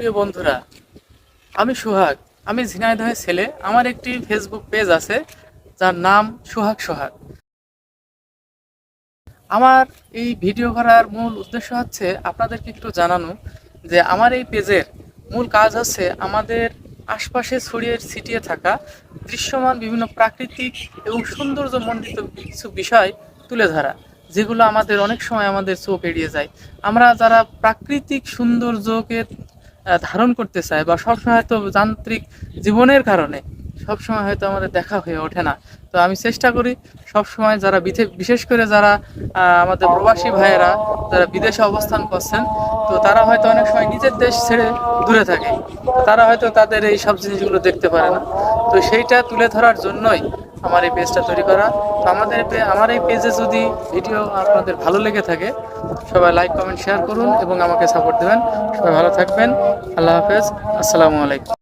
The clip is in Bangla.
প্রিয় বন্ধুরা, আমি সোহাগ। আমি ঝিনাইদহের ছেলে। আমার একটি ফেসবুক পেজ আছে যার নাম সোহাগ সোহাগ। আমার এই ভিডিও করার মূল উদ্দেশ্য হচ্ছে আপনাদেরকে একটু জানানো যে আমার এই পেজের মূল কাজ হচ্ছে আমাদের আশপাশে ছড়িয়ে ছিটিয়ে থাকা দৃশ্যমান বিভিন্ন প্রাকৃতিক এবং সৌন্দর্যমণ্ডিত কিছু বিষয় তুলে ধরা, যেগুলো আমাদের অনেক সময় আমাদের চোখ এড়িয়ে যায়। আমরা যারা প্রাকৃতিক সৌন্দর্যকে ধারণ করতে চাই বা সবসময় হয়তো যান্ত্রিক জীবনের কারণে সবসময় হয়তো আমাদের দেখা হয়ে ওঠে না। তো আমি চেষ্টা করি সবসময় যারা বিশেষ করে যারা আমাদের প্রবাসী ভাইয়েরা যারা বিদেশে অবস্থান করছেন, তো তারা হয়তো অনেক সময় নিজের দেশ ছেড়ে দূরে থাকে, তো তারা হয়তো তাদের এই সব জিনিসগুলো দেখতে পারে না। তো সেইটা তুলে ধরার জন্যই আমার এই পেজটা তৈরি করা। তো আমার এই পেজে যদি ভিডিও আপনাদের ভালো লেগে থাকে, সবাই লাইক কমেন্ট শেয়ার করুন এবং আমাকে সাপোর্ট দেবেন। সবাই ভালো থাকবেন। আল্লাহ হাফেজ। আসসালামু আলাইকুম।